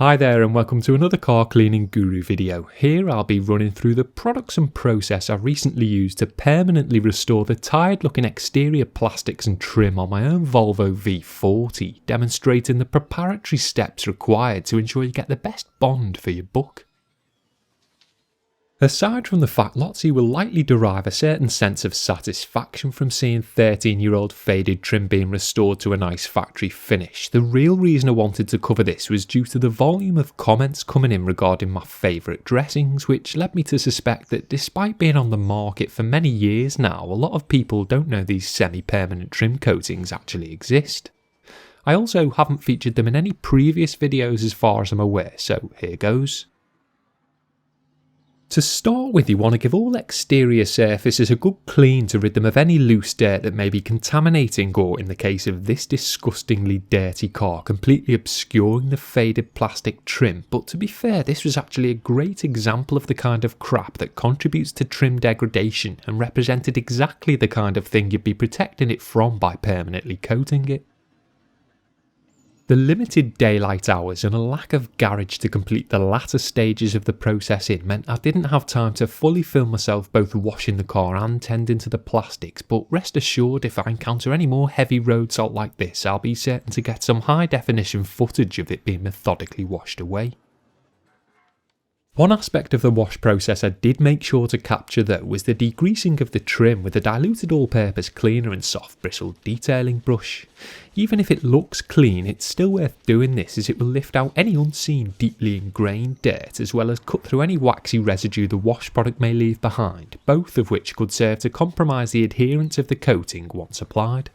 Hi there and welcome to another car cleaning guru video. Here I'll be running through the products and process I recently used to permanently restore the tired looking exterior plastics and trim on my own Volvo V40, demonstrating the preparatory steps required to ensure you get the best bond for your buck. Aside from the fact lots of you will likely derive a certain sense of satisfaction from seeing 13-year-old faded trim being restored to a nice factory finish, the real reason I wanted to cover this was due to the volume of comments coming in regarding my favourite dressings, which led me to suspect that despite being on the market for many years now, a lot of people don't know these semi-permanent trim coatings actually exist. I also haven't featured them in any previous videos as far as I'm aware, so here goes. To start with, you want to give all exterior surfaces a good clean to rid them of any loose dirt that may be contaminating or, in the case of this disgustingly dirty car, completely obscuring the faded plastic trim. But to be fair, this was actually a great example of the kind of crap that contributes to trim degradation and represented exactly the kind of thing you'd be protecting it from by permanently coating it. The limited daylight hours and a lack of garage to complete the latter stages of the process meant I didn't have time to fully film myself both washing the car and tending to the plastics, but rest assured if I encounter any more heavy road salt like this, I'll be certain to get some high definition footage of it being methodically washed away. One aspect of the wash process I did make sure to capture though was the degreasing of the trim with a diluted all-purpose cleaner and soft bristled detailing brush. Even if it looks clean, it's still worth doing this as it will lift out any unseen deeply ingrained dirt as well as cut through any waxy residue the wash product may leave behind, both of which could serve to compromise the adherence of the coating once applied.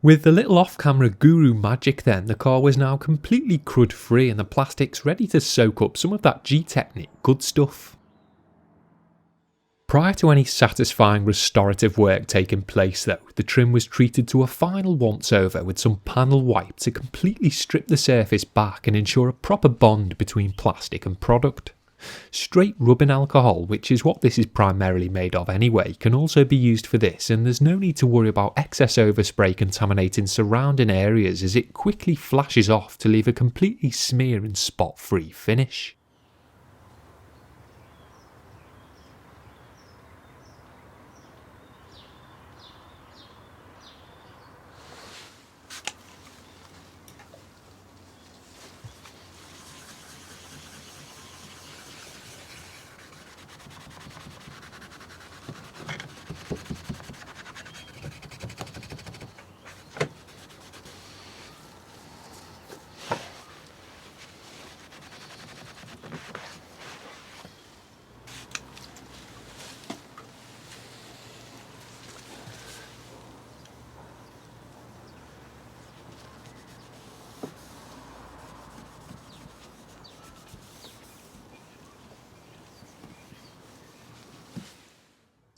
With the little off-camera guru magic then, the car was now completely crud free and the plastics ready to soak up some of that Gtechniq good stuff. Prior to any satisfying restorative work taking place though, the trim was treated to a final once over with some panel wipe to completely strip the surface back and ensure a proper bond between plastic and product. Straight rubbing alcohol, which is what this is primarily made of anyway, can also be used for this, and there's no need to worry about excess overspray contaminating surrounding areas as it quickly flashes off to leave a completely smear and spot free finish.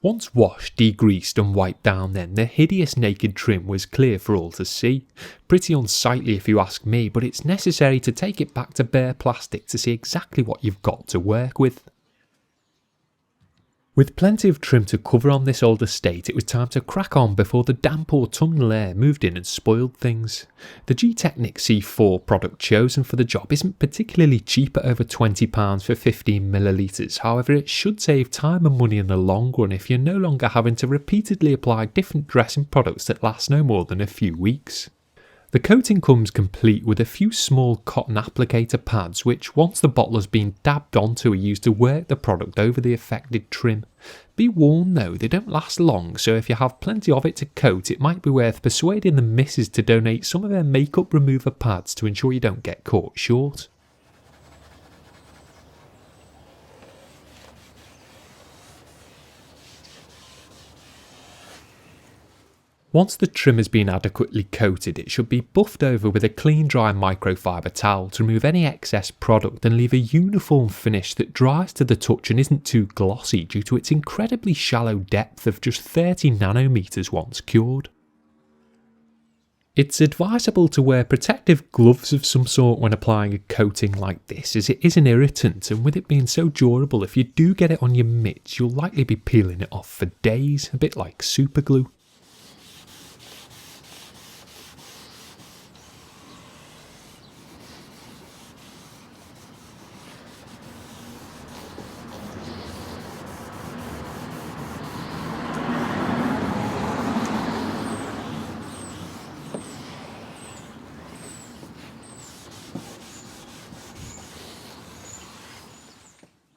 Once washed, degreased and wiped down then, the hideous naked trim was clear for all to see. Pretty unsightly if you ask me, but it's necessary to take it back to bare plastic to see exactly what you've got to work with. With plenty of trim to cover on this old estate, it was time to crack on before the damp autumnal air moved in and spoiled things. The Gtechniq C4 product chosen for the job isn't particularly cheap at over £20 for 15ml, however it should save time and money in the long run if you're no longer having to repeatedly apply different dressing products that last no more than a few weeks. The coating comes complete with a few small cotton applicator pads which, once the bottle has been dabbed onto, are used to work the product over the affected trim. Be warned though, they don't last long, so if you have plenty of it to coat, it might be worth persuading the missus to donate some of their makeup remover pads to ensure you don't get caught short. Once the trim has been adequately coated, it should be buffed over with a clean dry microfibre towel to remove any excess product and leave a uniform finish that dries to the touch and isn't too glossy due to its incredibly shallow depth of just 30 nanometers once cured. It's advisable to wear protective gloves of some sort when applying a coating like this, as it is an irritant, and with it being so durable, if you do get it on your mitts, you'll likely be peeling it off for days, a bit like super glue.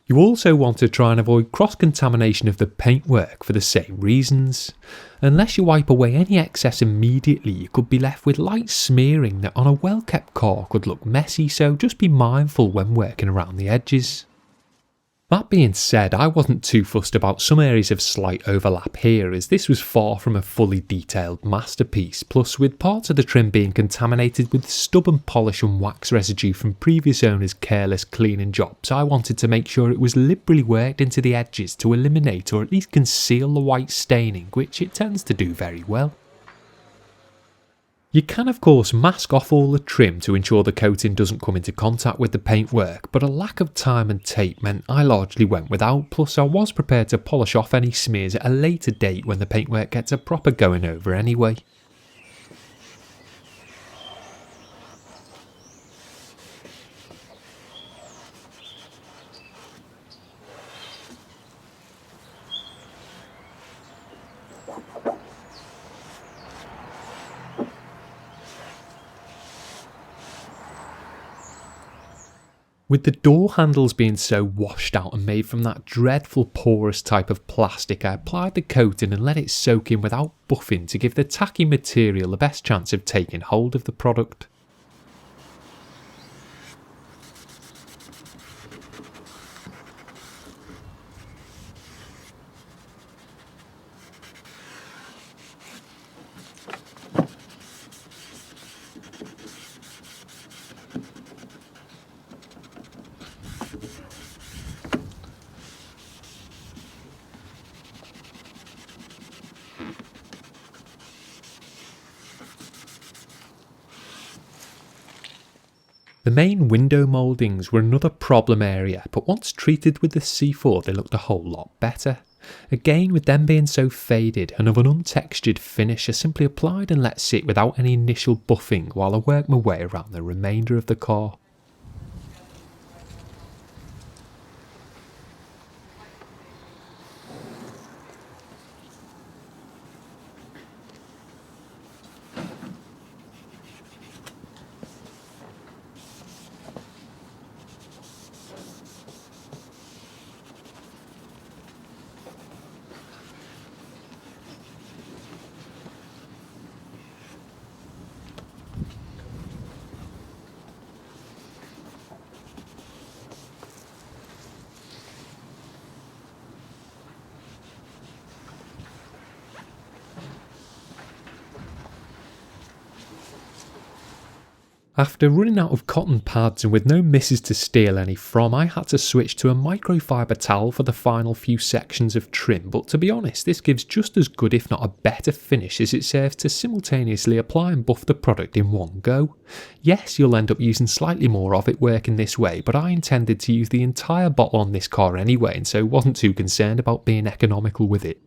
You also want to try and avoid cross-contamination of the paintwork for the same reasons. Unless you wipe away any excess immediately, you could be left with light smearing that on a well-kept car could look messy, so just be mindful when working around the edges. That being said, I wasn't too fussed about some areas of slight overlap here, as this was far from a fully detailed masterpiece, plus with parts of the trim being contaminated with stubborn polish and wax residue from previous owners' careless cleaning jobs, I wanted to make sure it was liberally worked into the edges to eliminate or at least conceal the white staining, which it tends to do very well. You can of course mask off all the trim to ensure the coating doesn't come into contact with the paintwork, but a lack of time and tape meant I largely went without, plus I was prepared to polish off any smears at a later date when the paintwork gets a proper going over anyway. With the door handles being so washed out and made from that dreadful porous type of plastic, I applied the coating and let it soak in without buffing to give the tacky material the best chance of taking hold of the product. The main window mouldings were another problem area, but once treated with the C4 they looked a whole lot better. Again, with them being so faded and of an untextured finish, I simply applied and let sit without any initial buffing while I worked my way around the remainder of the car. After running out of cotton pads and with no misses to steal any from, I had to switch to a microfibre towel for the final few sections of trim, but to be honest, this gives just as good if not a better finish, as it serves to simultaneously apply and buff the product in one go. Yes, you'll end up using slightly more of it working this way, but I intended to use the entire bottle on this car anyway, and so wasn't too concerned about being economical with it.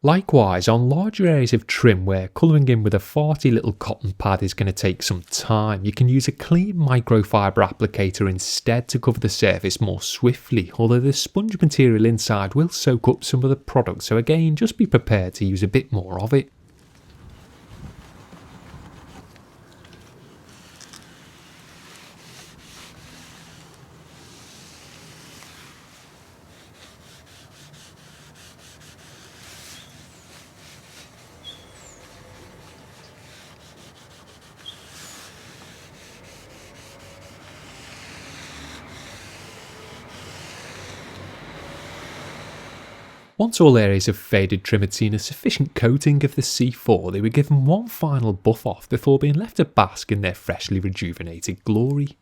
Likewise, on larger areas of trim where colouring in with a farty little cotton pad is going to take some time, you can use a clean microfibre applicator instead to cover the surface more swiftly, although the sponge material inside will soak up some of the product, so again, just be prepared to use a bit more of it. Once all areas of faded trim had seen a sufficient coating of the C4, they were given one final buff off before being left to bask in their freshly rejuvenated glory.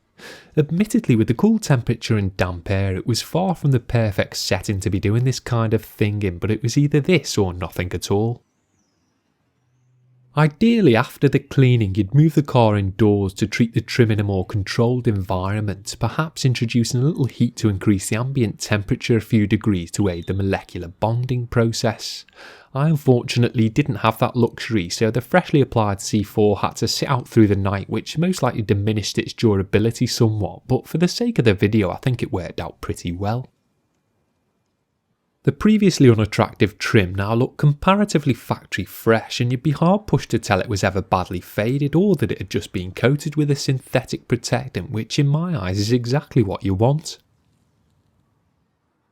Admittedly, with the cool temperature and damp air, it was far from the perfect setting to be doing this kind of thing in, but it was either this or nothing at all. Ideally, after the cleaning, you'd move the car indoors to treat the trim in a more controlled environment, perhaps introducing a little heat to increase the ambient temperature a few degrees to aid the molecular bonding process. I unfortunately didn't have that luxury, so the freshly applied C4 had to sit out through the night, which most likely diminished its durability somewhat, but for the sake of the video I think it worked out pretty well. The previously unattractive trim now looked comparatively factory fresh, and you'd be hard pushed to tell it was ever badly faded or that it had just been coated with a synthetic protectant, which in my eyes is exactly what you want.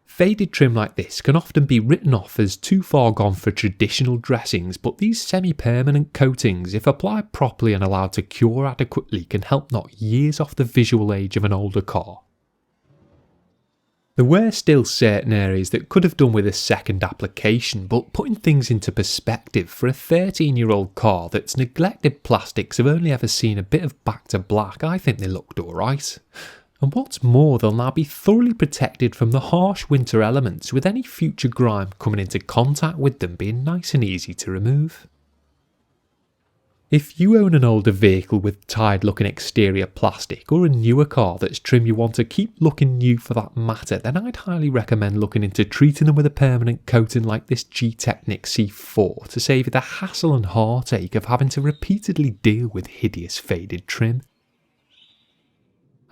Faded trim like this can often be written off as too far gone for traditional dressings, but these semi-permanent coatings, if applied properly and allowed to cure adequately, can help knock years off the visual age of an older car. There were still certain areas that could have done with a second application, but putting things into perspective, for a 13-year-old car that's neglected plastics have only ever seen a bit of back to black, I think they looked alright. And what's more, they'll now be thoroughly protected from the harsh winter elements, with any future grime coming into contact with them being nice and easy to remove. If you own an older vehicle with tired looking exterior plastic, or a newer car that's trim you want to keep looking new for that matter, then I'd highly recommend looking into treating them with a permanent coating like this Gtechniq C4 to save you the hassle and heartache of having to repeatedly deal with hideous faded trim.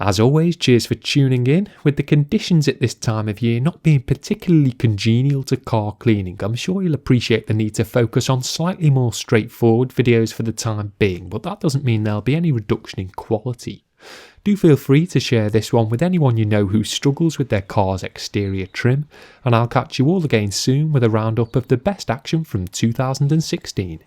As always, cheers for tuning in. With the conditions at this time of year not being particularly congenial to car cleaning, I'm sure you'll appreciate the need to focus on slightly more straightforward videos for the time being, but that doesn't mean there'll be any reduction in quality. Do feel free to share this one with anyone you know who struggles with their car's exterior trim, and I'll catch you all again soon with a roundup of the best action from 2016.